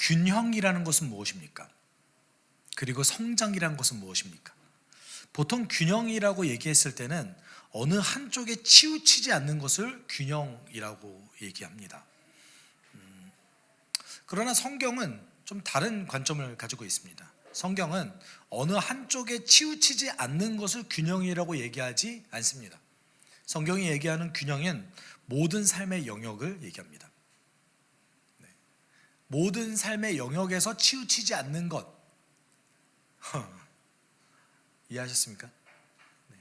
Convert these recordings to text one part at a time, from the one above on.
균형이라는 것은 무엇입니까? 그리고 성장이라는 것은 무엇입니까? 보통 균형이라고 얘기했을 때는 어느 한쪽에 치우치지 않는 것을 균형이라고 얘기합니다. 그러나 성경은 좀 다른 관점을 가지고 있습니다. 성경은 어느 한쪽에 치우치지 않는 것을 균형이라고 얘기하지 않습니다. 성경이 얘기하는 균형은 모든 삶의 영역을 얘기합니다. 모든 삶의 영역에서 치우치지 않는 것 이해하셨습니까? 네.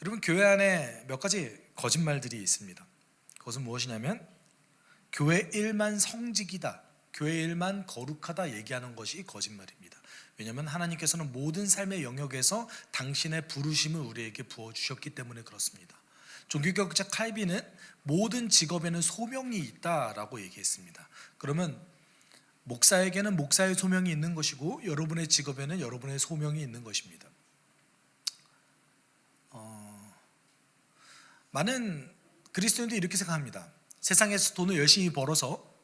여러분, 교회 안에 몇 가지 거짓말들이 있습니다. 그것은 무엇이냐면 교회 일만 성직이다, 교회 일만 거룩하다 얘기하는 것이 거짓말입니다. 왜냐하면 하나님께서는 모든 삶의 영역에서 당신의 부르심을 우리에게 부어주셨기 때문에 그렇습니다. 종교개혁자 칼빈은 모든 직업에는 소명이 있다라고 얘기했습니다. 그러면 목사에게는 목사의 소명이 있는 것이고 여러분의 직업에는 여러분의 소명이 있는 것입니다. 많은 그리스도인들이 이렇게 생각합니다. 세상에서 돈을 열심히 벌어서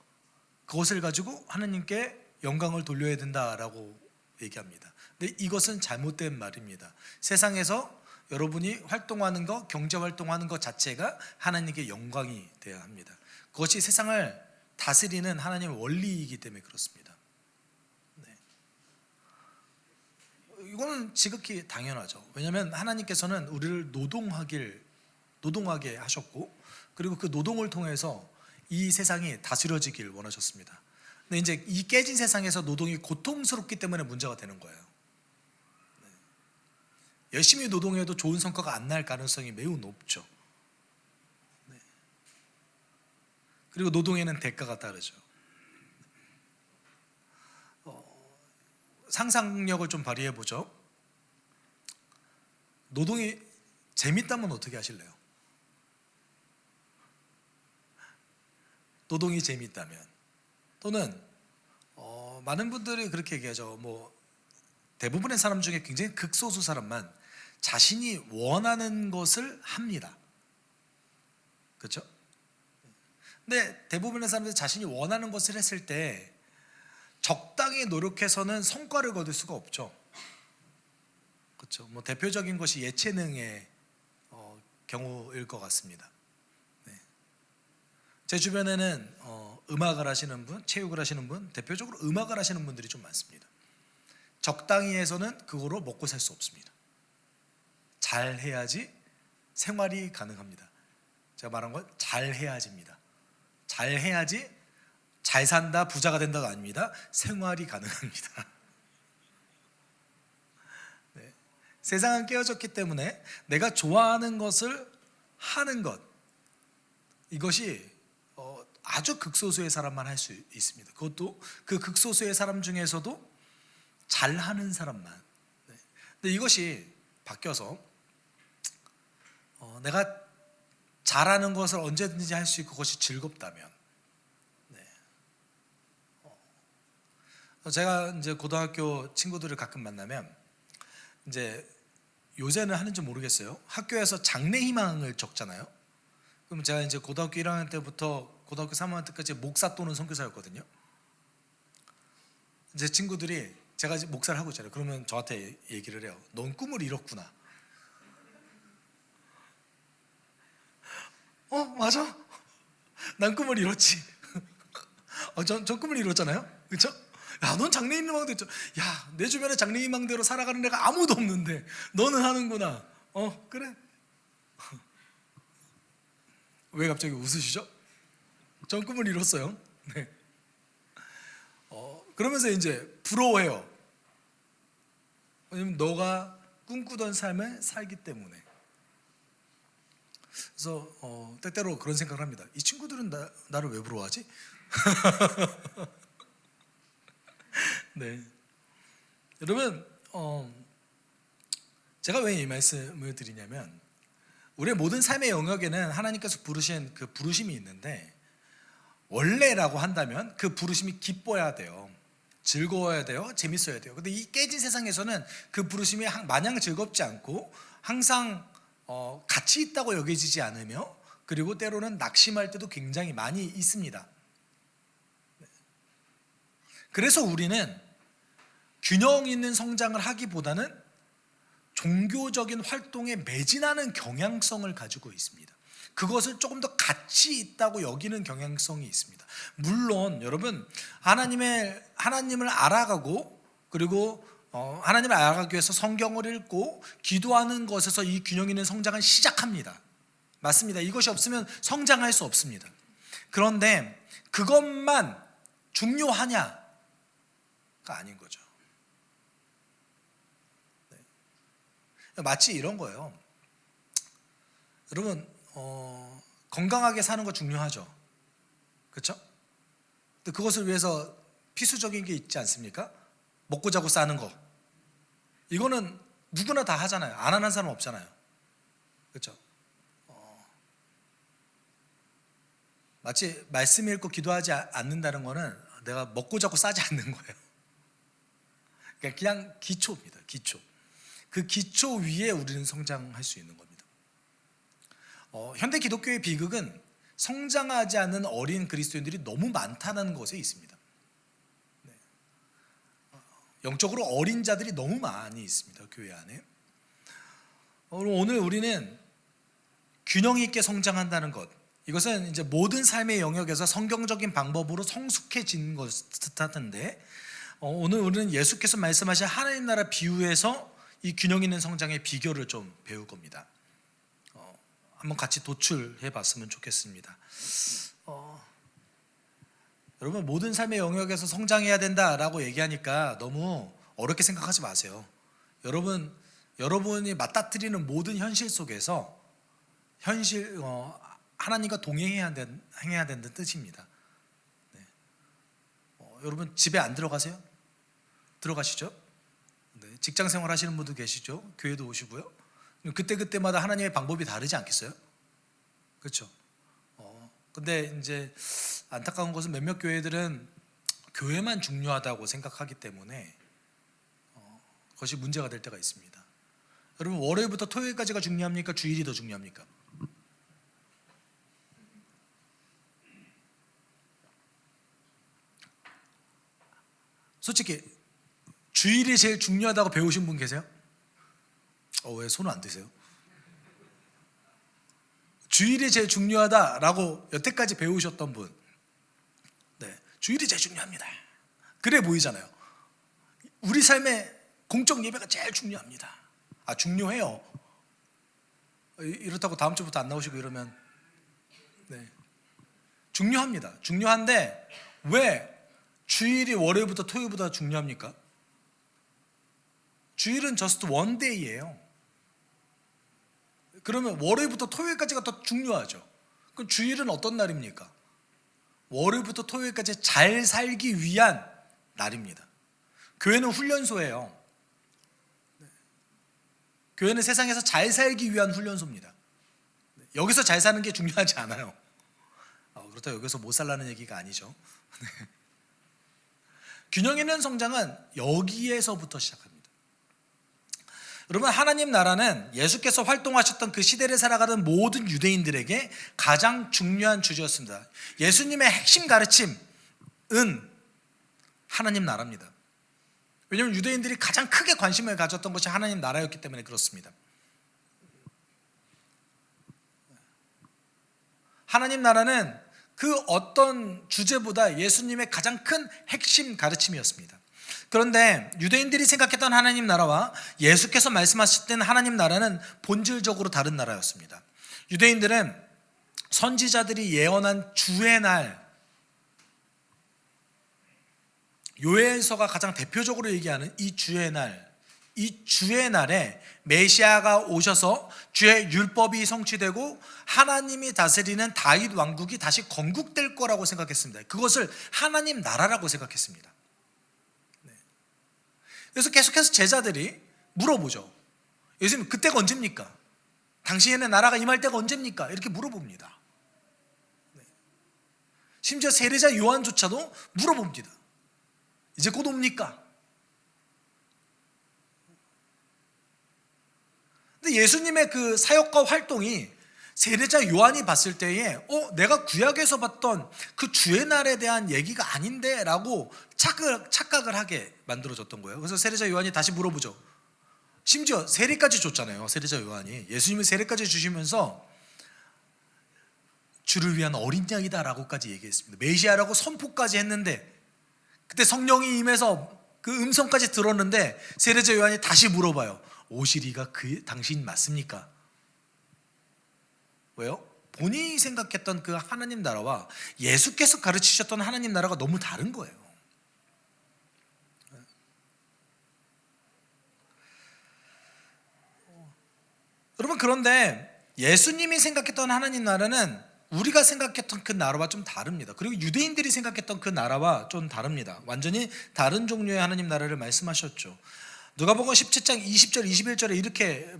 그것을 가지고 하나님께 영광을 돌려야 된다라고 얘기합니다. 근데 이것은 잘못된 말입니다. 세상에서 여러분이 활동하는 것, 경제 활동하는 것 자체가 하나님께 영광이 되어야 합니다. 그것이 세상을 다스리는 하나님의 원리이기 때문에 그렇습니다. 네. 이거는 지극히 당연하죠. 왜냐하면 하나님께서는 우리를 노동하게 하셨고, 그리고 그 노동을 통해서 이 세상이 다스려지길 원하셨습니다. 근데 이제 이 깨진 세상에서 노동이 고통스럽기 때문에 문제가 되는 거예요. 네. 열심히 노동해도 좋은 성과가 안 날 가능성이 매우 높죠. 네. 그리고 노동에는 대가가 따르죠. 상상력을 좀 발휘해 보죠. 노동이 재밌다면 어떻게 하실래요? 노동이 재미있다면, 또는 많은 분들이 그렇게 얘기하죠. 대부분의 사람 중에 굉장히 극소수 사람만 자신이 원하는 것을 합니다. 그렇죠? 근데 대부분의 사람들이 자신이 원하는 것을 했을 때 적당히 노력해서는 성과를 거둘 수가 없죠. 그렇죠? 대표적인 것이 예체능의 경우일 것 같습니다. 제 주변에는 음악을 하시는 분, 체육을 하시는 분, 대표적으로 음악을 하시는 분들이 좀 많습니다. 적당히 해서는 그거로 먹고 살 수 없습니다. 잘 해야지 생활이 가능합니다. 제가 말한 건 잘 해야지입니다. 잘 해야지 잘 산다, 부자가 된다가 아닙니다. 생활이 가능합니다. 네. 세상은 깨어졌기 때문에 내가 좋아하는 것을 하는 것, 이것이 아주 극소수의 사람만 할 수 있습니다. 그것도 그 극소수의 사람 중에서도 잘하는 사람만. 근데 이것이 바뀌어서 내가 잘하는 것을 언제든지 할 수 있고 그것이 즐겁다면, 제가 이제 고등학교 친구들을 가끔 만나면, 이제 요새는 하는지 모르겠어요. 학교에서 장래희망을 적잖아요. 그럼 제가 이제 고등학교 1학년 때부터 고등학교 3학년 때까지 목사 또는 선교사였거든요. 제 친구들이, 제가 목사를 하고 있잖아요. 그러면 저한테 얘기를 해요. 넌 꿈을 이뤘구나. 맞아. 난 꿈을 이뤘지. 전 꿈을 이뤘잖아요. 그렇죠? 야, 넌 장래희망도 있죠. 야, 내 주변에 장래희망대로 살아가는 애가 아무도 없는데 너는 하는구나. 그래. 왜 갑자기 웃으시죠? 전 꿈을 이뤘어요. 네. 그러면서 이제 부러워해요. 왜냐면 너가 꿈꾸던 삶을 살기 때문에. 그래서 때때로 그런 생각을 합니다. 이 친구들은 나를 왜 부러워하지? 네. 여러분, 제가 왜 이 말씀을 드리냐면, 우리의 모든 삶의 영역에는 하나님께서 부르신 그 부르심이 있는데, 원래라고 한다면 그 부르심이 기뻐야 돼요. 즐거워야 돼요. 재밌어야 돼요. 근데 이 깨진 세상에서는 그 부르심이 마냥 즐겁지 않고 항상 가치 있다고 여겨지지 않으며, 그리고 때로는 낙심할 때도 굉장히 많이 있습니다. 그래서 우리는 균형 있는 성장을 하기보다는 종교적인 활동에 매진하는 경향성을 가지고 있습니다. 그것을 조금 더 가치 있다고 여기는 경향성이 있습니다. 물론 여러분, 하나님을 알아가고, 그리고 하나님을 알아가기 위해서 성경을 읽고 기도하는 것에서 이 균형 있는 성장을 시작합니다. 맞습니다. 이것이 없으면 성장할 수 없습니다. 그런데 그것만 중요하냐가 아닌 거죠. 마치 이런 거예요. 여러분, 건강하게 사는 거 중요하죠. 그렇죠? 근데 그것을 위해서 필수적인 게 있지 않습니까? 먹고 자고 싸는 거. 이거는 누구나 다 하잖아요. 안 하는 사람 없잖아요. 그렇죠? 마치 말씀 읽고 기도하지 않는다는 거는 내가 먹고 자고 싸지 않는 거예요. 그냥 기초입니다. 기초. 그 기초 위에 우리는 성장할 수 있는 겁니다. 현대 기독교의 비극은 성장하지 않는 어린 그리스도인들이 너무 많다는 것에 있습니다. 네. 영적으로 어린 자들이 너무 많이 있습니다. 교회 안에. 오늘 우리는 균형 있게 성장한다는 것, 이것은 이제 모든 삶의 영역에서 성경적인 방법으로 성숙해진 것 뜻하는데, 오늘 우리는 예수께서 말씀하신 하나님 나라 비유에서 이 균형 있는 성장의 비결을 좀 배울 겁니다. 한번 같이 도출해 봤으면 좋겠습니다. 여러분, 모든 삶의 영역에서 성장해야 된다라고 얘기하니까 너무 어렵게 생각하지 마세요. 여러분이 맞닥뜨리는 모든 현실 속에서 하나님과 동행해야 된다는 뜻입니다. 네. 여러분, 집에 안 들어가세요? 들어가시죠? 네. 직장 생활 하시는 분도 계시죠? 교회도 오시고요. 그때마다 하나님의 방법이 다르지 않겠어요? 그렇죠? 근데 이제 안타까운 것은 몇몇 교회들은 교회만 중요하다고 생각하기 때문에 그것이 문제가 될 때가 있습니다. 여러분, 월요일부터 토요일까지가 중요합니까? 주일이 더 중요합니까? 솔직히 주일이 제일 중요하다고 배우신 분 계세요? 왜 손을 안 드세요? 주일이 제일 중요하다라고 여태까지 배우셨던 분, 네, 주일이 제일 중요합니다. 그래 보이잖아요. 우리 삶의 공적 예배가 제일 중요합니다. 중요해요. 이렇다고 다음 주부터 안 나오시고 이러면, 네, 중요합니다. 중요한데 왜 주일이 월요일부터 토요일보다 중요합니까? 주일은 just one day예요. 그러면 월요일부터 토요일까지가 더 중요하죠. 그럼 주일은 어떤 날입니까? 월요일부터 토요일까지 잘 살기 위한 날입니다. 교회는 훈련소예요. 교회는 세상에서 잘 살기 위한 훈련소입니다. 여기서 잘 사는 게 중요하지 않아요. 그렇다고 여기서 못 살라는 얘기가 아니죠. 균형 있는 성장은 여기에서부터 시작합니다. 여러분, 하나님 나라는 예수께서 활동하셨던 그 시대를 살아가는 모든 유대인들에게 가장 중요한 주제였습니다. 예수님의 핵심 가르침은 하나님 나라입니다. 왜냐하면 유대인들이 가장 크게 관심을 가졌던 것이 하나님 나라였기 때문에 그렇습니다. 하나님 나라는 그 어떤 주제보다 예수님의 가장 큰 핵심 가르침이었습니다. 그런데 유대인들이 생각했던 하나님 나라와 예수께서 말씀하셨던 하나님 나라는 본질적으로 다른 나라였습니다. 유대인들은 선지자들이 예언한 주의 날, 요엘서가 가장 대표적으로 얘기하는 이 주의 날에 메시아가 오셔서 주의 율법이 성취되고 하나님이 다스리는 다윗 왕국이 다시 건국될 거라고 생각했습니다. 그것을 하나님 나라라고 생각했습니다. 그래서 계속해서 제자들이 물어보죠. 예수님, 그때가 언제입니까? 당신의 나라가 임할 때가 언제입니까? 이렇게 물어봅니다. 심지어 세례자 요한조차도 물어봅니다. 이제 곧 옵니까? 근데 예수님의 그 사역과 활동이 세례자 요한이 봤을 때에 내가 구약에서 봤던 그 주의 날에 대한 얘기가 아닌데 라고 착각을 하게 만들어졌던 거예요. 그래서 세례자 요한이 다시 물어보죠. 심지어 세례까지 줬잖아요. 세례자 요한이 예수님이 세례까지 주시면서 주를 위한 어린 양이다 라고까지 얘기했습니다. 메시아라고 선포까지 했는데, 그때 성령이 임해서 그 음성까지 들었는데 세례자 요한이 다시 물어봐요. 오시리가 그 당신 맞습니까? 왜요? 본인이 생각했던 그 하나님 나라와 예수께서 가르치셨던 하나님 나라가 너무 다른 거예요. 여러분, 그런데 예수님이 생각했던 하나님 나라는 우리가 생각했던 그 나라와 좀 다릅니다. 그리고 유대인들이 생각했던 그 나라와 좀 다릅니다. 완전히 다른 종류의 하나님 나라를 말씀하셨죠. 누가복음 17장 20절 21절에 이렇게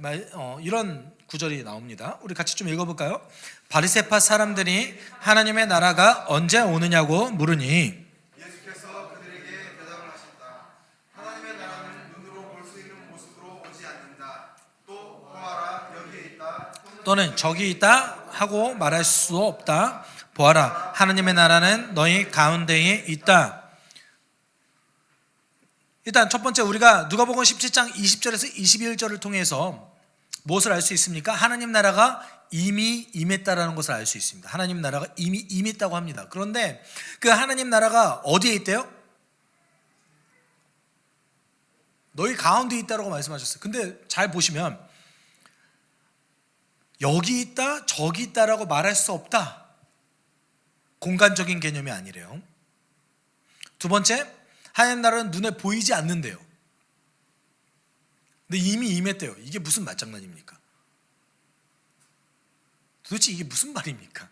이런 구절이 나옵니다. 우리 같이 좀 읽어볼까요? 바리새파 사람들이 하나님의 나라가 언제 오느냐고 물으니 예수께서 그들에게 대답을 하셨다. 하나님의 나라는 눈으로 볼 수 있는 모습으로 오지 않는다. 또 보아라 여기에 있다. 또는 저기 있다 하고 말할 수 없다. 보아라 하나님의 나라는 너희 가운데에 있다. 일단 첫 번째, 우리가 누가복음 17장 20절에서 21절을 통해서 무엇을 알 수 있습니까? 하나님 나라가 이미 임했다라는 것을 알 수 있습니다. 하나님 나라가 이미 임했다고 합니다. 그런데 그 하나님 나라가 어디에 있대요? 너희 가운데 있다라고 말씀하셨어요. 근데 잘 보시면 여기 있다 저기 있다라고 말할 수 없다, 공간적인 개념이 아니래요. 두 번째, 하나님 나라는 눈에 보이지 않는데요. 근데 이미 임했대요. 이게 무슨 말장난입니까? 도대체 이게 무슨 말입니까?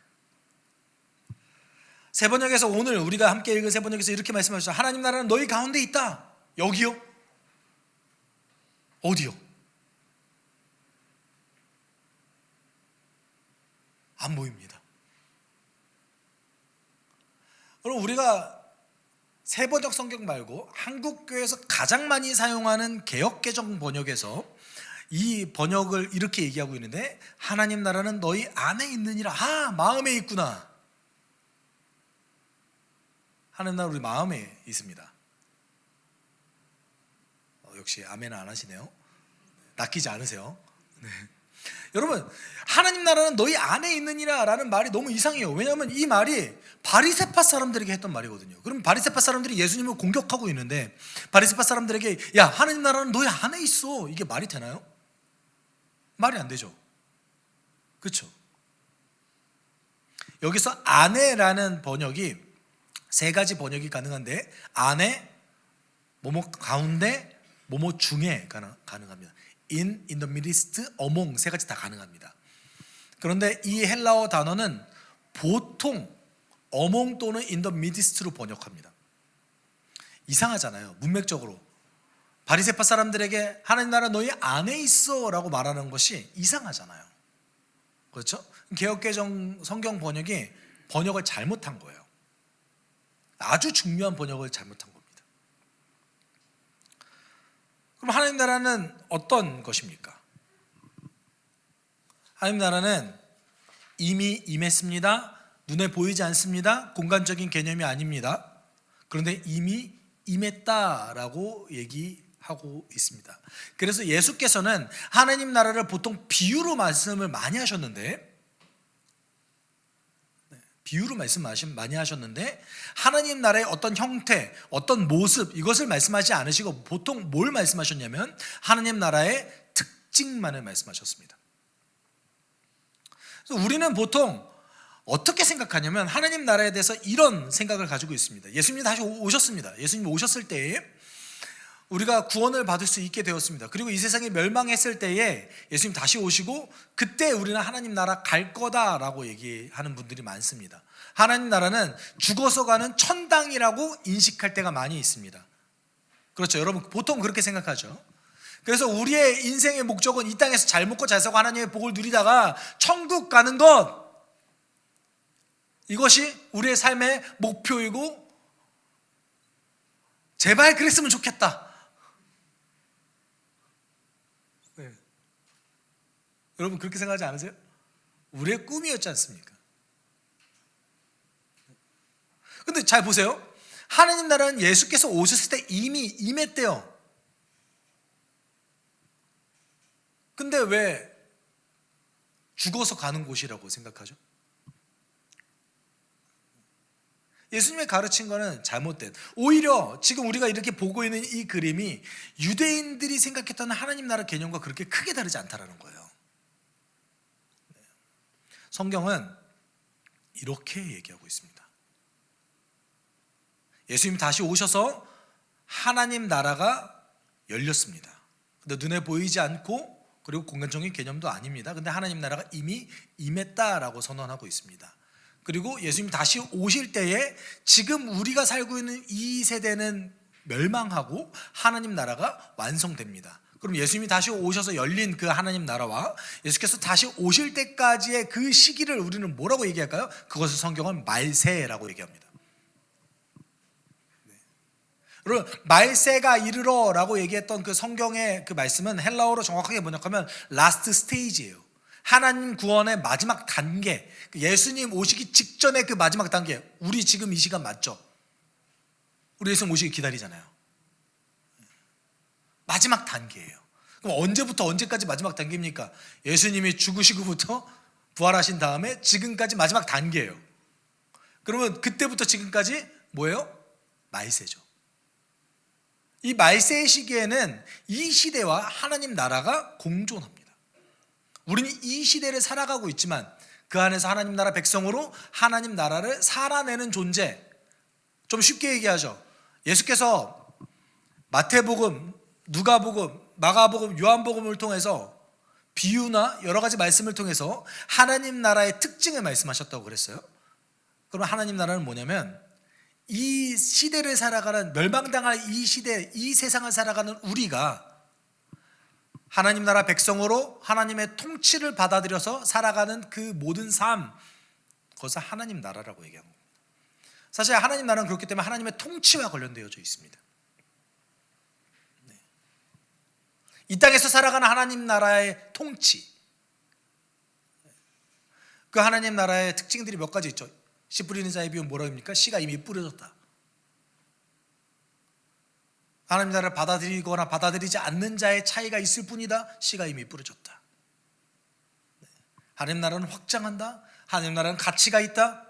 세번역에서 오늘 우리가 함께 읽은 세번역에서 이렇게 말씀하셨죠. 하나님 나라는 너희 가운데 있다. 여기요? 어디요? 안 보입니다. 여러분, 우리가 세번역 성경 말고 한국교회에서 가장 많이 사용하는 개역개정 번역에서 이 번역을 이렇게 얘기하고 있는데, 하나님 나라는 너희 안에 있느니라. 마음에 있구나. 하나님 나라 우리 마음에 있습니다. 역시 아멘 안 하시네요. 낚이지 않으세요? 네. 여러분, 하나님 나라는 너희 안에 있느니라 라는 말이 너무 이상해요. 왜냐하면 이 말이 바리새파 사람들에게 했던 말이거든요. 그럼 바리새파 사람들이 예수님을 공격하고 있는데, 바리새파 사람들에게 야 하나님 나라는 너희 안에 있어, 이게 말이 되나요? 말이 안 되죠. 그렇죠? 여기서 안에라는 번역이 세 가지 번역이 가능한데, 안에, 뭐뭐 가운데, 뭐뭐 중에 가능합니다. in the midst, among, 세 가지 다 가능합니다. 그런데 이 헬라어 단어는 보통 among 또는 in the midst로 번역합니다. 이상하잖아요. 문맥적으로 바리새파 사람들에게 하나님 나라 너희 안에 있어 라고 말하는 것이 이상하잖아요. 그렇죠? 개역개정 성경 번역을 잘못한 거예요. 아주 중요한 번역을 잘못한 겁니다. 그럼 하나님 나라는 어떤 것입니까? 하나님 나라는 이미 임했습니다. 눈에 보이지 않습니다. 공간적인 개념이 아닙니다. 그런데 이미 임했다라고 얘기하고 있습니다. 그래서 예수께서는 하나님 나라를 보통 비유로 말씀을 많이 하셨는데, 많이 하셨는데 하나님 나라의 어떤 형태, 어떤 모습, 이것을 말씀하지 않으시고 보통 뭘 말씀하셨냐면 하나님 나라의 특징만을 말씀하셨습니다. 그래서 우리는 보통 어떻게 생각하냐면 하나님 나라에 대해서 이런 생각을 가지고 있습니다. 예수님이 다시 오셨습니다. 예수님이 오셨을 때에 우리가 구원을 받을 수 있게 되었습니다. 그리고 이 세상이 멸망했을 때에 예수님 다시 오시고 그때 우리는 하나님 나라 갈 거다라고 얘기하는 분들이 많습니다. 하나님 나라는 죽어서 가는 천당이라고 인식할 때가 많이 있습니다. 그렇죠? 여러분 보통 그렇게 생각하죠. 그래서 우리의 인생의 목적은 이 땅에서 잘 먹고 잘 살고 하나님의 복을 누리다가 천국 가는 것, 이것이 우리의 삶의 목표이고 제발 그랬으면 좋겠다. 네. 여러분 그렇게 생각하지 않으세요? 우리의 꿈이었지 않습니까? 근데 잘 보세요. 하나님 나라는 예수께서 오셨을 때 이미 임했대요. 근데 왜 죽어서 가는 곳이라고 생각하죠? 예수님의 가르친 거는 잘못된, 오히려 지금 우리가 이렇게 보고 있는 이 그림이 유대인들이 생각했던 하나님 나라 개념과 그렇게 크게 다르지 않다라는 거예요. 성경은 이렇게 얘기하고 있습니다. 예수님 다시 오셔서 하나님 나라가 열렸습니다. 근데 눈에 보이지 않고, 그리고 공간적인 개념도 아닙니다. 근데 하나님 나라가 이미 임했다라고 선언하고 있습니다. 그리고 예수님 다시 오실 때에 지금 우리가 살고 있는 이 세대는 멸망하고 하나님 나라가 완성됩니다. 그럼 예수님이 다시 오셔서 열린 그 하나님 나라와 예수께서 다시 오실 때까지의 그 시기를 우리는 뭐라고 얘기할까요? 그것을 성경은 말세라고 얘기합니다. 여러분, 말세가 이르러라고 얘기했던 그 성경의 그 말씀은 헬라어로 정확하게 번역하면 라스트 스테이지예요. 하나님 구원의 마지막 단계, 예수님 오시기 직전의 그 마지막 단계. 우리 지금 이 시간 맞죠? 우리 예수님 오시기 기다리잖아요. 마지막 단계예요. 그럼 언제부터 언제까지 마지막 단계입니까? 예수님이 죽으시고부터 부활하신 다음에 지금까지 마지막 단계예요. 그러면 그때부터 지금까지 뭐예요? 말세죠. 이 말세의 시기에는 이 시대와 하나님 나라가 공존합니다. 우리는 이 시대를 살아가고 있지만 그 안에서 하나님 나라 백성으로 하나님 나라를 살아내는 존재. 좀 쉽게 얘기하죠. 예수께서 마태복음, 누가복음, 마가복음, 요한복음을 통해서 비유나 여러 가지 말씀을 통해서 하나님 나라의 특징을 말씀하셨다고 그랬어요. 그럼 하나님 나라는 뭐냐면 이 시대를 살아가는, 멸망당할 이 시대, 이 세상을 살아가는 우리가 하나님 나라 백성으로 하나님의 통치를 받아들여서 살아가는 그 모든 삶, 그것을 하나님 나라라고 얘기한 겁니다. 사실 하나님 나라는 그렇기 때문에 하나님의 통치와 관련되어져 있습니다. 이 땅에서 살아가는 하나님 나라의 통치, 그 하나님 나라의 특징들이 몇 가지 있죠. 씨 뿌리는 자의 비유는 뭐라고 합니까? 씨가 이미 뿌려졌다. 하나님 나라를 받아들이거나 받아들이지 않는 자의 차이가 있을 뿐이다. 씨가 이미 뿌려졌다. 하나님 나라는 확장한다. 하나님 나라는 가치가 있다.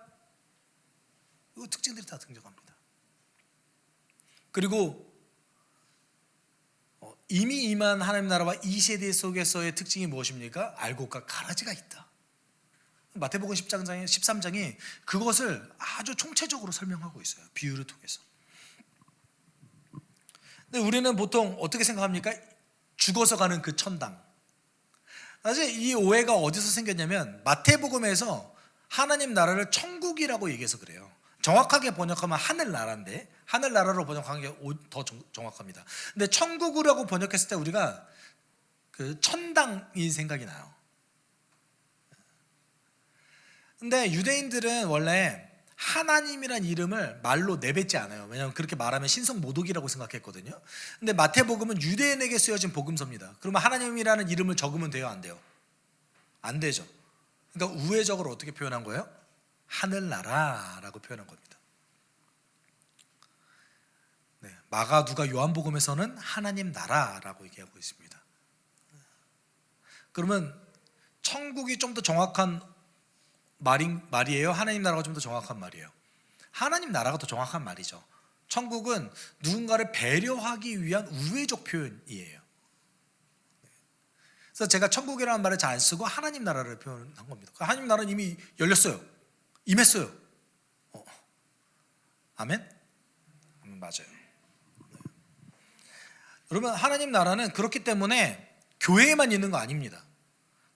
이 특징들이 다 등장합니다. 그리고 이미 임한 하나님 나라와 이 세대 속에서의 특징이 무엇입니까? 알곡과 가라지가 있다. 마태복음 13장이 그것을 아주 총체적으로 설명하고 있어요. 비유를 통해서. 근데 우리는 보통 어떻게 생각합니까? 죽어서 가는 그 천당. 사실 이 오해가 어디서 생겼냐면 마태복음에서 하나님 나라를 천국이라고 얘기해서 그래요. 정확하게 번역하면 하늘나라인데, 하늘나라로 번역하는 게 더 정확합니다. 근데 천국이라고 번역했을 때 우리가 그 천당이 생각이 나요. 근데 유대인들은 원래 하나님이란 이름을 말로 내뱉지 않아요. 왜냐하면 그렇게 말하면 신성모독이라고 생각했거든요. 근데 마태복음은 유대인에게 쓰여진 복음서입니다. 그러면 하나님이라는 이름을 적으면 돼요, 안 돼요? 안 되죠. 그러니까 우회적으로 어떻게 표현한 거예요? 하늘나라라고 표현한 겁니다. 네, 마가, 누가, 요한복음에서는 하나님 나라라고 얘기하고 있습니다. 그러면 천국이 좀 더 정확한 말이에요? 하나님 나라가 좀 더 정확한 말이에요? 하나님 나라가 더 정확한 말이죠. 천국은 누군가를 배려하기 위한 우회적 표현이에요. 그래서 제가 천국이라는 말을 잘 안 쓰고 하나님 나라를 표현한 겁니다. 하나님 나라는 이미 열렸어요. 임했어요. 아멘? 맞아요. 여러분, 하나님 나라는 그렇기 때문에 교회에만 있는 거 아닙니다.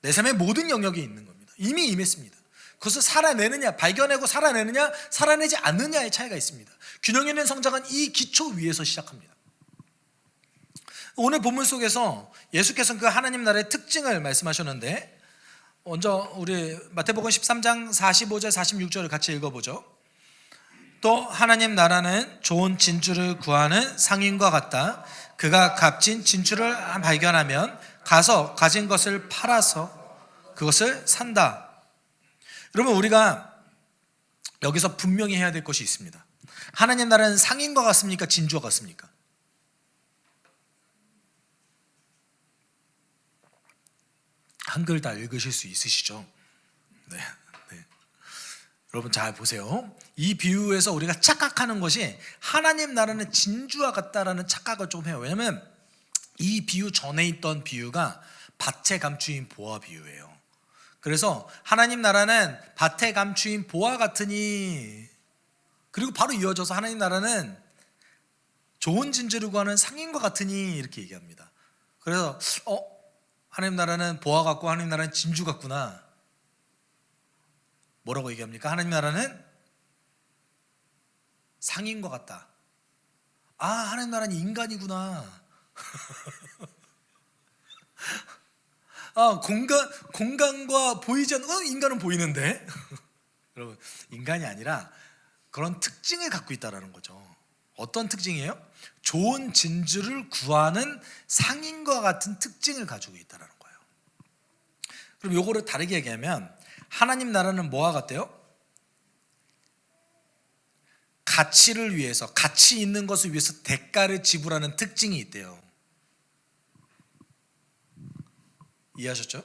내 삶의 모든 영역에 있는 겁니다. 이미 임했습니다. 그것을 살아내느냐, 발견하고 살아내느냐, 살아내지 않느냐의 차이가 있습니다. 균형 있는 성장은 이 기초 위에서 시작합니다. 오늘 본문 속에서 예수께서는 그 하나님 나라의 특징을 말씀하셨는데, 먼저 우리 마태복음 13장 45절 46절을 같이 읽어보죠. 또 하나님 나라는 좋은 진주를 구하는 상인과 같다. 그가 값진 진주를 발견하면 가서 가진 것을 팔아서 그것을 산다. 여러분, 우리가 여기서 분명히 해야 될 것이 있습니다. 하나님 나라는 상인과 같습니까? 진주와 같습니까? 한글 다 읽으실 수 있으시죠? 네. 여러분 잘 보세요. 이 비유에서 우리가 착각하는 것이 하나님 나라는 진주와 같다라는 착각을 좀 해요. 왜냐하면 이 비유 전에 있던 비유가 밭에 감추인 보화 비유예요. 그래서 하나님 나라는 밭에 감추인 보화 같으니, 그리고 바로 이어져서 하나님 나라는 좋은 진주를 구하는 상인과 같으니 이렇게 얘기합니다. 그래서 하나님 나라는 보화 같고 하나님 나라는 진주 같구나. 뭐라고 얘기합니까? 하나님 나라는 상인과 같다. 아, 하나님 나라는 인간이구나. 아, 공간과 보이지 않는 인간은 보이는데 여러분, 인간이 아니라 그런 특징을 갖고 있다라는 거죠. 어떤 특징이에요? 좋은 진주를 구하는 상인과 같은 특징을 가지고 있다라는 거예요. 그럼 요거를 다르게 얘기하면 하나님 나라는 뭐와 같대요? 가치를 위해서, 가치 있는 것을 위해서 대가를 지불하는 특징이 있대요. 이해하셨죠?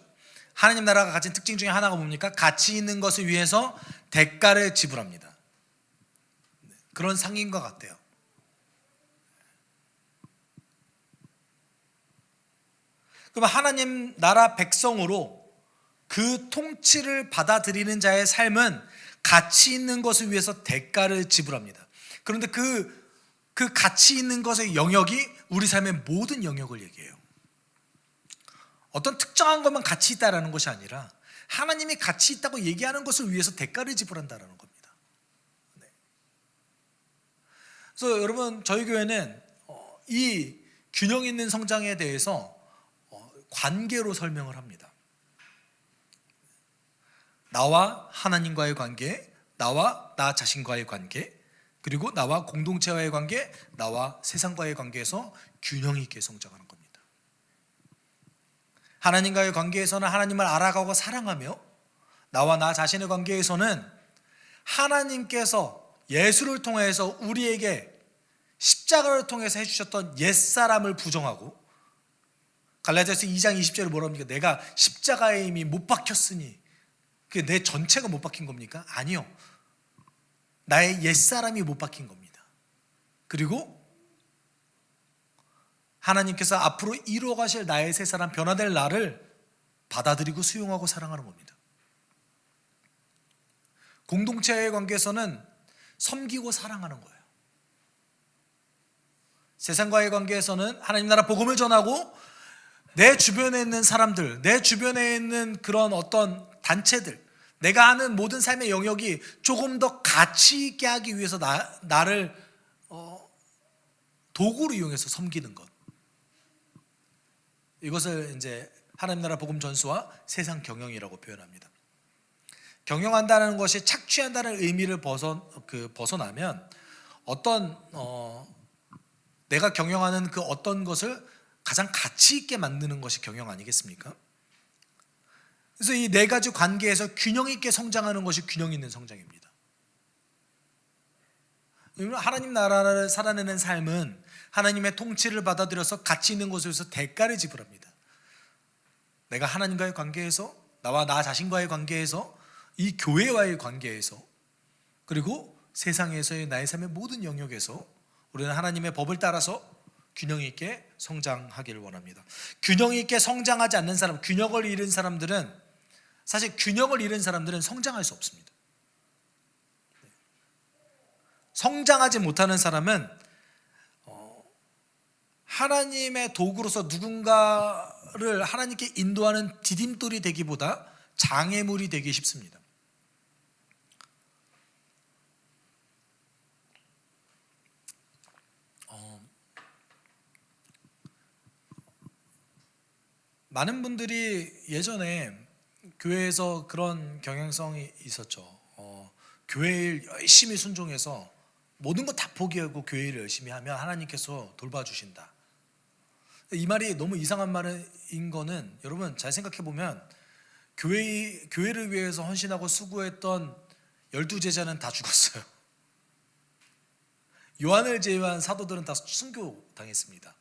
하나님 나라가 가진 특징 중에 하나가 뭡니까? 가치 있는 것을 위해서 대가를 지불합니다. 그런 상인과 같대요. 그럼 하나님 나라 백성으로 그 통치를 받아들이는 자의 삶은 가치 있는 것을 위해서 대가를 지불합니다. 그런데 그 가치 있는 것의 영역이 우리 삶의 모든 영역을 얘기해요. 어떤 특정한 것만 가치 있다라는 것이 아니라 하나님이 가치 있다고 얘기하는 것을 위해서 대가를 지불한다라는 겁니다. 네. 그래서 여러분, 저희 교회는 이 균형 있는 성장에 대해서 관계로 설명을 합니다. 나와 하나님과의 관계, 나와 나 자신과의 관계, 그리고 나와 공동체와의 관계, 나와 세상과의 관계에서 균형 있게 성장하는 겁니다. 하나님과의 관계에서는 하나님을 알아가고 사랑하며, 나와 나 자신의 관계에서는 하나님께서 예수를 통해서 우리에게 십자가를 통해서 해주셨던 옛사람을 부정하고, 갈라디아서 2장 20절에 뭐라 합니까? 내가 십자가에 이미 못 박혔으니, 그게 내 전체가 못 박힌 겁니까? 아니요. 나의 옛사람이 못 박힌 겁니다. 그리고 하나님께서 앞으로 이루어 가실 나의 새 사람, 변화될 나를 받아들이고 수용하고 사랑하는 겁니다. 공동체의 관계에서는 섬기고 사랑하는 거예요. 세상과의 관계에서는 하나님 나라 복음을 전하고, 내 주변에 있는 사람들, 내 주변에 있는 그런 어떤 단체들, 내가 아는 모든 삶의 영역이 조금 더 가치 있게 하기 위해서 나를 도구로 이용해서 섬기는 것, 이것을 이제 하나님 나라 복음 전수와 세상 경영이라고 표현합니다. 경영한다는 것이 착취한다는 의미를 벗어나면 어떤 내가 경영하는 그 어떤 것을 가장 가치 있게 만드는 것이 경영 아니겠습니까? 그래서 이 네 가지 관계에서 균형 있게 성장하는 것이 균형 있는 성장입니다. 하나님 나라를 살아내는 삶은 하나님의 통치를 받아들여서 가치 있는 것을 위해서 대가를 지불합니다. 내가 하나님과의 관계에서, 나와 나 자신과의 관계에서, 이 교회와의 관계에서, 그리고 세상에서의 나의 삶의 모든 영역에서 우리는 하나님의 법을 따라서 균형 있게 성장하기를 원합니다. 균형 있게 성장하지 않는 사람, 균형을 잃은 사람들은, 사실 균형을 잃은 사람들은 성장할 수 없습니다. 성장하지 못하는 사람은 하나님의 도구로서 누군가를 하나님께 인도하는 디딤돌이 되기보다 장애물이 되기 쉽습니다. 많은 분들이 예전에 교회에서 그런 경향성이 있었죠. 교회 일 열심히 순종해서 모든 거 다 포기하고 교회 일을 열심히 하면 하나님께서 돌봐주신다. 이 말이 너무 이상한 말인 거는, 여러분 잘 생각해 보면 교회를 위해서 헌신하고 수고했던 12제자는 다 죽었어요. 요한을 제외한 사도들은 다 순교당했습니다.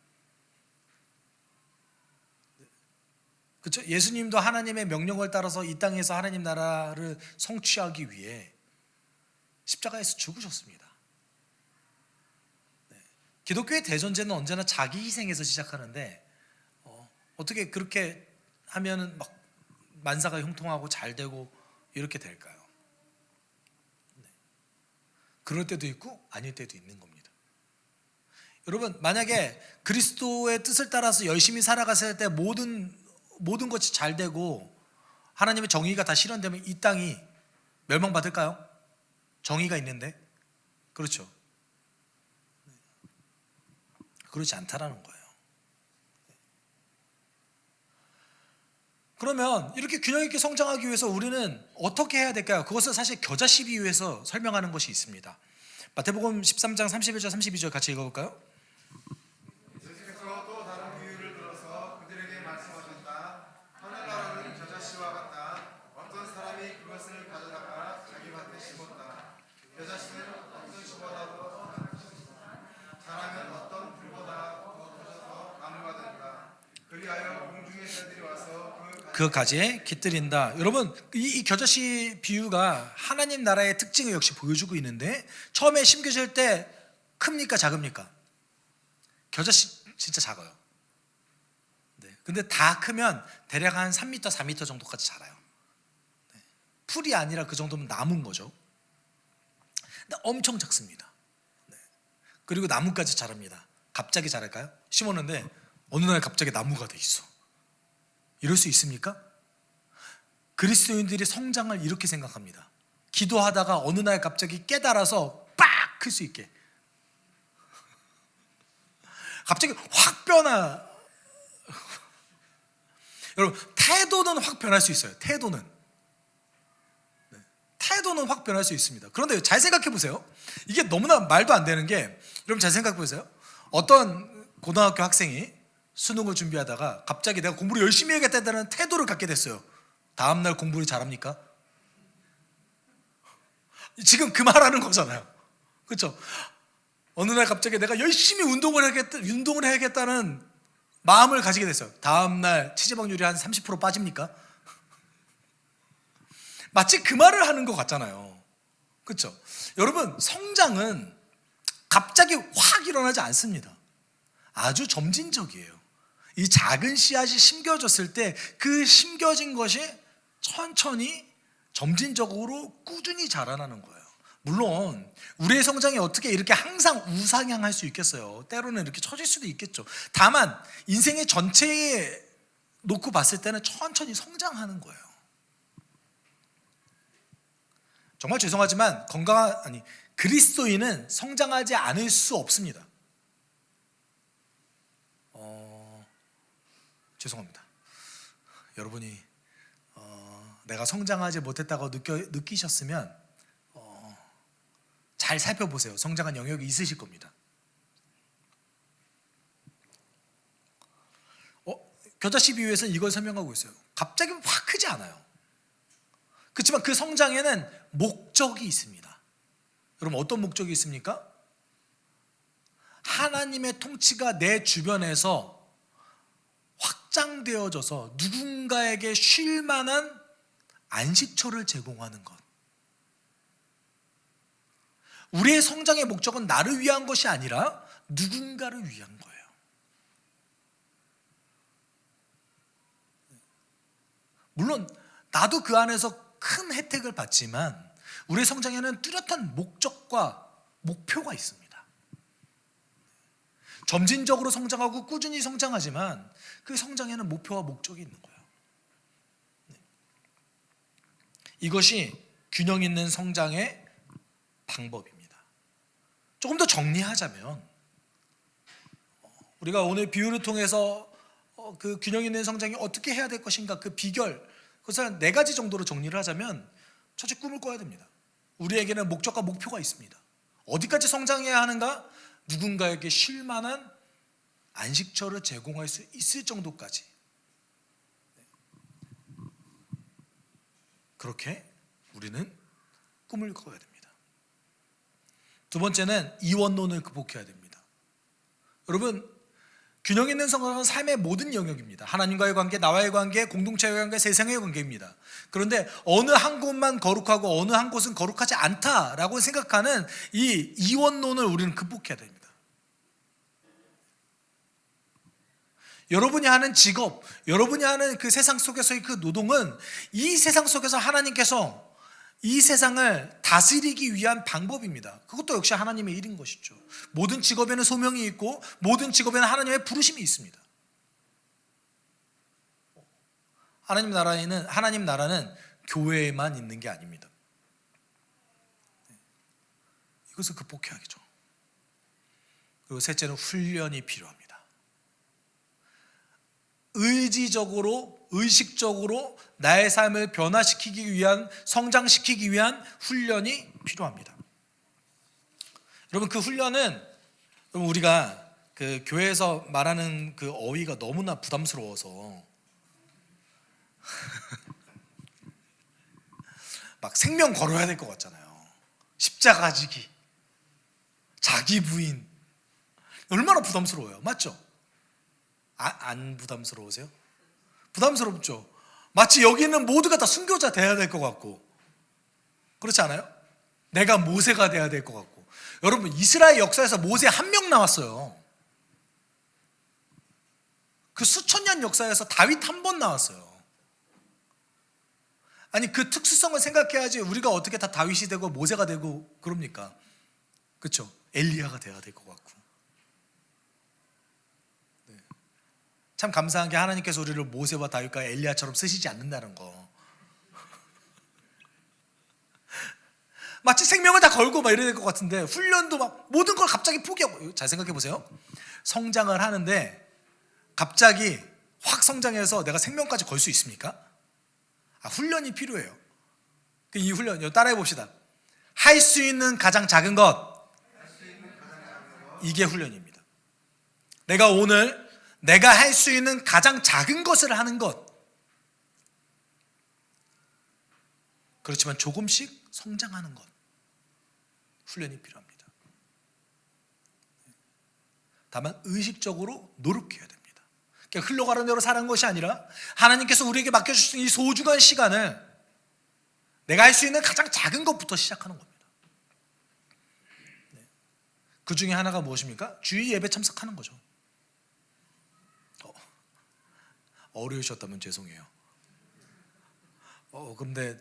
그렇죠? 예수님도 하나님의 명령을 따라서 이 땅에서 하나님 나라를 성취하기 위해 십자가에서 죽으셨습니다. 기독교의 대전제는 언제나 자기 희생에서 시작하는데 어떻게 그렇게 하면 막 만사가 형통하고 잘 되고 이렇게 될까요? 그럴 때도 있고 아닐 때도 있는 겁니다. 여러분, 만약에 그리스도의 뜻을 따라서 열심히 살아갔을 때 모든 것이 잘 되고 하나님의 정의가 다 실현되면 이 땅이 멸망받을까요? 정의가 있는데. 그렇죠. 그렇지 않다라는 거예요. 그러면 이렇게 균형 있게 성장하기 위해서 우리는 어떻게 해야 될까요? 그것을 사실 겨자씨 비유에서 설명하는 것이 있습니다. 마태복음 13장 31절 32절 같이 읽어볼까요? 예수께서 또 다른 비유를 들어서 그들에게 말씀하셨다. 하늘나라는 겨자씨와 같다. 어떤 사람이 그것을 가져다가 자기 밭에 심었다. 겨자씨는 어떤 씨보다도 자라면 어떤 풀보다 더 커져서 나무가 된다. 그리하여 공중의 새들이 와서 그 가지에 깃들인다. 여러분, 이 겨자씨 비유가 하나님 나라의 특징을 역시 보여주고 있는데, 처음에 심겨질 때 큽니까 작습니까? 겨자씨 진짜 작아요. 네. 근데 다 크면 대략 한 3m, 4m 정도까지 자라요. 네. 풀이 아니라 그 정도면 나무인 거죠. 근데 엄청 작습니다. 네. 그리고 나무까지 자랍니다. 갑자기 자랄까요? 심었는데 어느 날 갑자기 나무가 돼 있어. 이럴 수 있습니까? 그리스도인들이 성장을 이렇게 생각합니다. 기도하다가 어느 날 갑자기 깨달아서 빡 클 수 있게. 갑자기 확 변화. 여러분, 태도는 확 변할 수 있어요. 태도는 확 변할 수 있습니다. 그런데 잘 생각해 보세요. 이게 너무나 말도 안 되는 게, 여러분 잘 생각해 보세요. 어떤 고등학교 학생이 수능을 준비하다가 갑자기 내가 공부를 열심히 해야겠다는 태도를 갖게 됐어요. 다음날 공부를 잘합니까? 지금 그 말하는 거잖아요. 그렇죠? 어느 날 갑자기 내가 열심히 운동을 해야겠다는 마음을 가지게 됐어요. 다음날 체지방률이 한 30% 빠집니까? 마치 그 말을 하는 것 같잖아요. 그렇죠? 여러분, 성장은 갑자기 확 일어나지 않습니다. 아주 점진적이에요. 이 작은 씨앗이 심겨졌을 때 그 심겨진 것이 천천히 점진적으로 꾸준히 자라나는 거예요. 물론 우리의 성장이 어떻게 이렇게 항상 우상향할 수 있겠어요. 때로는 이렇게 처질 수도 있겠죠. 다만 인생의 전체에 놓고 봤을 때는 천천히 성장하는 거예요. 정말 죄송하지만 그리스도인은 성장하지 않을 수 없습니다. 죄송합니다. 여러분이 내가 성장하지 못했다고 느끼셨으면 잘 살펴보세요. 성장한 영역이 있으실 겁니다. 겨자씨 비유에서는 이걸 설명하고 있어요. 갑자기 확 크지 않아요. 그렇지만 그 성장에는 목적이 있습니다. 여러분, 어떤 목적이 있습니까? 하나님의 통치가 내 주변에서 확장되어져서 누군가에게 쉴 만한 안식처를 제공하는 것. 우리의 성장의 목적은 나를 위한 것이 아니라 누군가를 위한 거예요. 물론 나도 그 안에서 큰 혜택을 받지만 우리의 성장에는 뚜렷한 목적과 목표가 있습니다. 점진적으로 성장하고 꾸준히 성장하지만 그 성장에는 목표와 목적이 있는 거예요. 이것이 균형 있는 성장의 방법입니다. 조금 더 정리하자면, 우리가 오늘 비유를 통해서 그 균형 있는 성장이 어떻게 해야 될 것인가, 그 비결, 그것을 4가지 정도로 정리를 하자면, 첫째, 꿈을 꿔야 됩니다. 우리에게는 목적과 목표가 있습니다. 어디까지 성장해야 하는가? 누군가에게 쉴 만한 안식처를 제공할 수 있을 정도까지. 그렇게 우리는 꿈을 꿔야 됩니다. 두 번째는 이원론을 극복해야 됩니다. 여러분, 균형 있는 성장은 삶의 모든 영역입니다. 하나님과의 관계, 나와의 관계, 공동체의 관계, 세상의 관계입니다. 그런데 어느 한 곳만 거룩하고 어느 한 곳은 거룩하지 않다라고 생각하는 이 이원론을 우리는 극복해야 됩니다. 여러분이 하는 직업, 여러분이 하는 그 세상 속에서의 그 노동은 이 세상 속에서 하나님께서 이 세상을 다스리기 위한 방법입니다. 그것도 역시 하나님의 일인 것이죠. 모든 직업에는 소명이 있고 모든 직업에는 하나님의 부르심이 있습니다. 하나님 나라는 교회에만 있는 게 아닙니다. 이것을 극복해야겠죠. 그리고 셋째는 훈련이 필요합니다. 의식적으로 나의 삶을 변화시키기 위한, 성장시키기 위한 훈련이 필요합니다. 여러분, 그 훈련은 우리가 그 교회에서 말하는 그 어휘가 너무나 부담스러워서 막 생명 걸어야 될 것 같잖아요. 십자가 지기, 자기 부인, 얼마나 부담스러워요. 맞죠? 안 부담스러우세요? 부담스럽죠. 마치 여기 있는 모두가 다 순교자 돼야 될 것 같고, 그렇지 않아요? 내가 모세가 돼야 될 것 같고. 여러분, 이스라엘 역사에서 모세 한 명 나왔어요. 그 수천 년 역사에서 다윗 한 번 나왔어요. 아니, 그 특수성을 생각해야지 우리가 어떻게 다 다윗이 되고 모세가 되고 그럽니까? 그렇죠? 엘리야가 돼야 될 것 같고. 참 감사한 게 하나님께서 우리를 모세와 다윗과 엘리야처럼 쓰시지 않는다는 거. 마치 생명을 다 걸고 막 이래야 될 것 같은데, 훈련도 막 모든 걸 갑자기 포기하고. 잘 생각해 보세요. 성장을 하는데 갑자기 확 성장해서 내가 생명까지 걸 수 있습니까? 훈련이 필요해요. 이 훈련 따라해 봅시다. 할 수 있는 가장 작은 것, 이게 훈련입니다. 내가 할 수 있는 가장 작은 것을 하는 것. 그렇지만 조금씩 성장하는 것. 훈련이 필요합니다. 다만 의식적으로 노력해야 됩니다. 그냥 흘러가는 대로 사는 것이 아니라 하나님께서 우리에게 맡겨주신 이 소중한 시간을 내가 할 수 있는 가장 작은 것부터 시작하는 겁니다. 그 중에 하나가 무엇입니까? 주일 예배 참석하는 거죠. 어려우셨다면 죄송해요. 그런데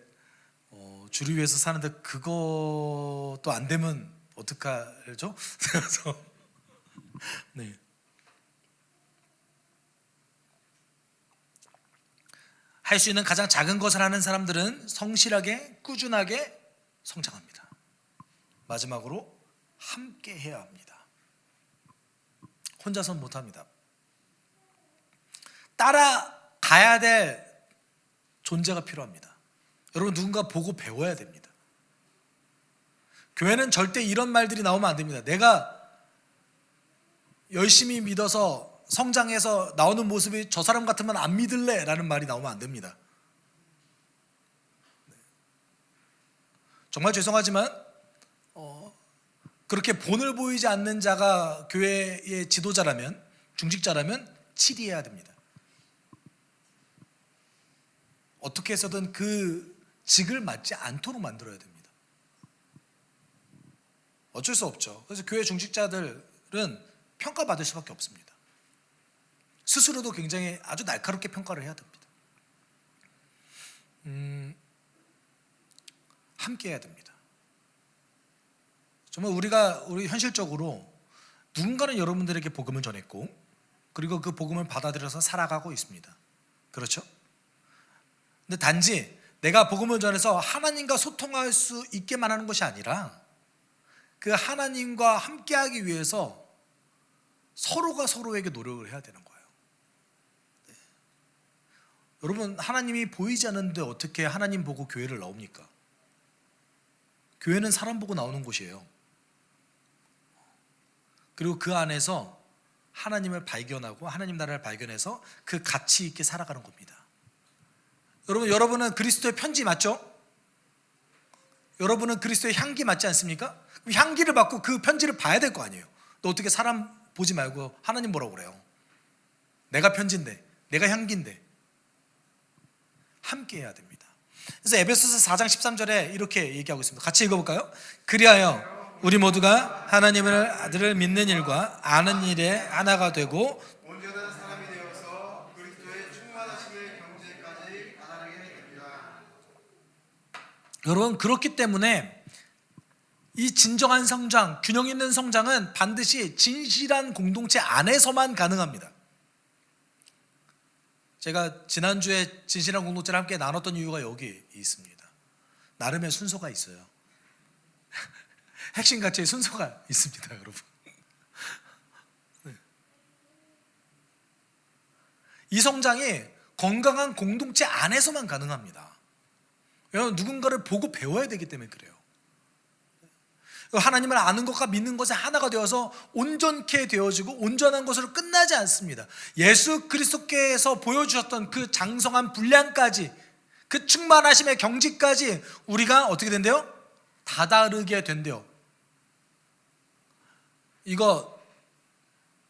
주를 위해서 사는데 그것도 안 되면 어떡하죠? 그래서 네. 할 수 있는 가장 작은 것을 하는 사람들은 성실하게, 꾸준하게 성장합니다. 마지막으로 함께 해야 합니다. 혼자서는 못합니다. 따라가야 될 존재가 필요합니다. 여러분, 누군가 보고 배워야 됩니다. 교회는 절대 이런 말들이 나오면 안 됩니다. 내가 열심히 믿어서 성장해서 나오는 모습이 저 사람 같으면 안 믿을래 라는 말이 나오면 안 됩니다. 정말 죄송하지만 그렇게 본을 보이지 않는 자가 교회의 지도자라면, 중직자라면 치리해야 됩니다. 어떻게 해서든 그 직을 맡지 않도록 만들어야 됩니다. 어쩔 수 없죠. 그래서 교회 중직자들은 평가받을 수밖에 없습니다. 스스로도 굉장히 아주 날카롭게 평가를 해야 됩니다. 함께 해야 됩니다. 정말 우리 현실적으로 누군가는 여러분들에게 복음을 전했고, 그리고 그 복음을 받아들여서 살아가고 있습니다. 그렇죠? 근데 단지 내가 복음을 전해서 하나님과 소통할 수 있게만 하는 것이 아니라 그 하나님과 함께하기 위해서 서로가 서로에게 노력을 해야 되는 거예요. 네. 여러분, 하나님이 보이지 않는데 어떻게 하나님 보고 교회를 나옵니까? 교회는 사람 보고 나오는 곳이에요. 그리고 그 안에서 하나님을 발견하고 하나님 나라를 발견해서 그 가치 있게 살아가는 겁니다. 여러분은 그리스도의 편지 맞죠? 여러분은 그리스도의 향기 맞지 않습니까? 그럼 향기를 받고 그 편지를 봐야 될 거 아니에요. 너 어떻게 사람 보지 말고 하나님 보라고 그래요? 내가 편지인데, 내가 향기인데 함께 해야 됩니다. 그래서 에베소서 4장 13절에 이렇게 얘기하고 있습니다. 같이 읽어볼까요? 그리하여 우리 모두가 하나님을 아들을 믿는 일과 아는 일에 하나가 되고 온전한 사람이 되어서 그리스도의 충만하심의 경제까지 다다르게 됩니다. 여러분, 그렇기 때문에 이 진정한 성장, 균형 있는 성장은 반드시 진실한 공동체 안에서만 가능합니다. 제가 지난주에 진실한 공동체를 함께 나눴던 이유가 여기 있습니다. 나름의 순서가 있어요. 핵심 가치의 순서가 있습니다, 여러분. 네. 이 성장이 건강한 공동체 안에서만 가능합니다. 왜냐하면 누군가를 보고 배워야 되기 때문에 그래요. 하나님을 아는 것과 믿는 것에 하나가 되어서 온전케 되어지고 온전한 것으로 끝나지 않습니다. 예수 그리스도께서 보여주셨던 그 장성한 분량까지, 그 충만하심의 경지까지 우리가 어떻게 된대요? 다다르게 된대요. 이거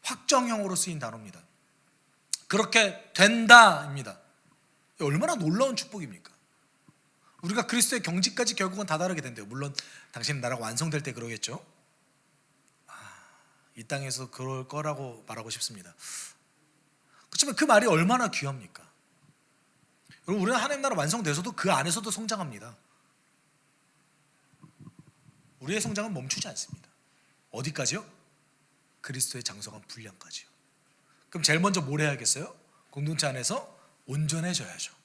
확정형으로 쓰인 단어입니다. 그렇게 된다입니다. 얼마나 놀라운 축복입니까? 우리가 그리스도의 경지까지 결국은 다다르게 된대요. 물론 당신 나라가 완성될 때 그러겠죠. 이 땅에서 그럴 거라고 말하고 싶습니다. 그렇지만 그 말이 얼마나 귀합니까? 여러분, 우리는 하나님 나라 완성돼서도 그 안에서도 성장합니다. 우리의 성장은 멈추지 않습니다. 어디까지요? 그리스도의 장성한 분량까지요. 그럼 제일 먼저 뭘 해야겠어요? 공동체 안에서 온전해져야죠.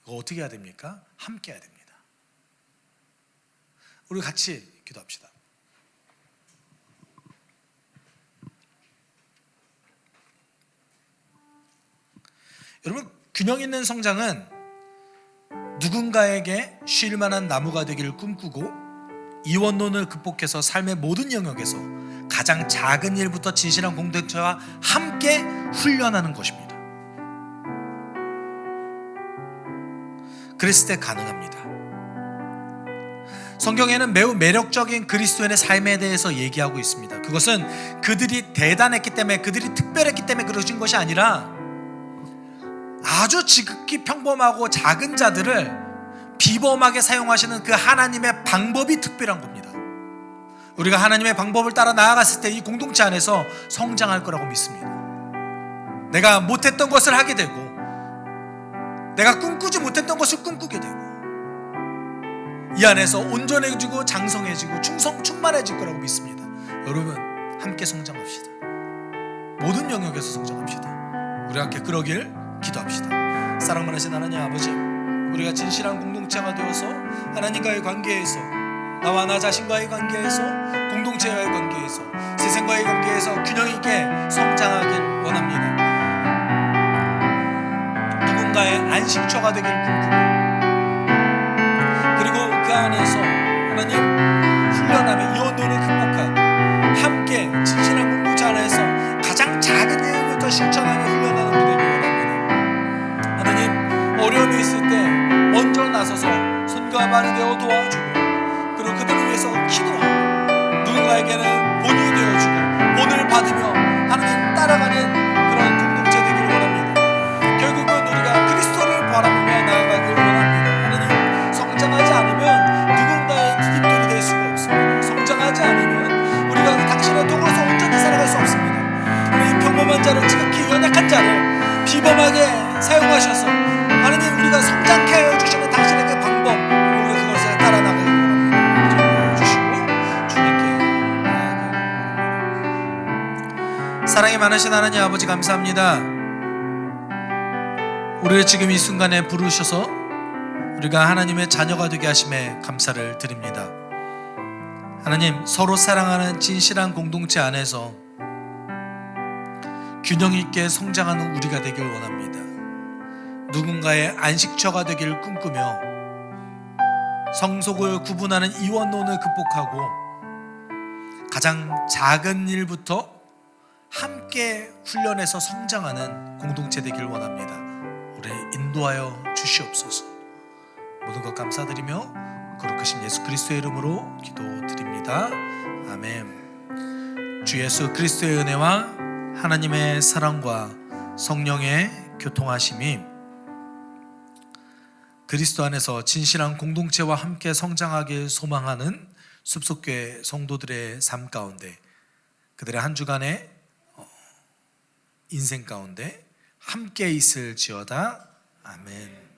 이거 어떻게 해야 됩니까? 함께 해야 됩니다. 우리 같이 기도합시다. 여러분, 균형 있는 성장은 누군가에게 쉴 만한 나무가 되기를 꿈꾸고 이원론을 극복해서 삶의 모든 영역에서 가장 작은 일부터 진실한 공동체와 함께 훈련하는 것입니다. 그랬을 때 가능합니다. 성경에는 매우 매력적인 그리스도인의 삶에 대해서 얘기하고 있습니다. 그것은 그들이 대단했기 때문에, 그들이 특별했기 때문에 그러신 것이 아니라 아주 지극히 평범하고 작은 자들을 비범하게 사용하시는 그 하나님의 방법이 특별한 겁니다. 우리가 하나님의 방법을 따라 나아갔을 때 이 공동체 안에서 성장할 거라고 믿습니다. 내가 못했던 것을 하게 되고, 내가 꿈꾸지 못했던 것을 꿈꾸게 되고, 이 안에서 온전해지고 장성해지고 충만해질 거라고 믿습니다. 여러분, 함께 성장합시다. 모든 영역에서 성장합시다. 우리 함께 그러길 기도합시다. 사랑 많으신 하나님 아버지, 우리가 진실한 공동체가 되어서 하나님과의 관계에서, 나와 나 자신과의 관계에서, 공동체와의 관계에서, 세상과의 관계에서 균형 있게 성장하길 원합니다. 누군가의 안식처가 되길 꿈꾸고, 그리고 그 안에서 하나님 훈련하며 이원론을 극복하고 함께 진실한 공동체 안에서 가장 작은 내용부터 실천하며 훈련하는 우리 되길 원합니다. 하나님, 어려움이 있을 때 먼저 나서서 손과 발이 되어 도와주고, 그리고 그들을 위해서 기도하고, 누군가에게는 본이 되어주고 본을 받으며 하나님 따라가는 그런 공동체 되기를 원합니다. 결국은 우리가 그리스도를 바라보며 나아가길 원합니다. 하나님, 성장하지 않으면 누군가의 디딤돌이 될 수가 없습니다. 성장하지 않으면 우리가 당신의 도구로서 온전히 살아갈 수 없습니다. 하나님, 평범한 자를, 지극히 연약한 자를 비범하게 사용하셔서 하나님, 우리가 성장케 하여 주시는 당신의 그 방법, 우리가 그것을 따라 나가길 원합니다. 도와주시고 주님께 나아가길. 사랑이 많으신 하나님 아버지, 감사합니다. 우리를 지금 이 순간에 부르셔서 우리가 하나님의 자녀가 되게 하심에 감사를 드립니다. 하나님, 서로 사랑하는 진실한 공동체 안에서 균형 있게 성장하는 우리가 되길 원합니다. 누군가의 안식처가 되기를 꿈꾸며 성속을 구분하는 이원론을 극복하고 가장 작은 일부터 함께 훈련해서 성장하는 공동체 되길 원합니다. 인도하여 주시옵소서. 모든 것 감사드리며 거룩하신 예수 그리스도의 이름으로 기도드립니다. 아멘. 주 예수 그리스도의 은혜와 하나님의 사랑과 성령의 교통하심이 그리스도 안에서 진실한 공동체와 함께 성장하길 소망하는 숲속교회 성도들의 삶 가운데, 그들의 한 주간의 인생 가운데 함께 있을지어다. 아멘.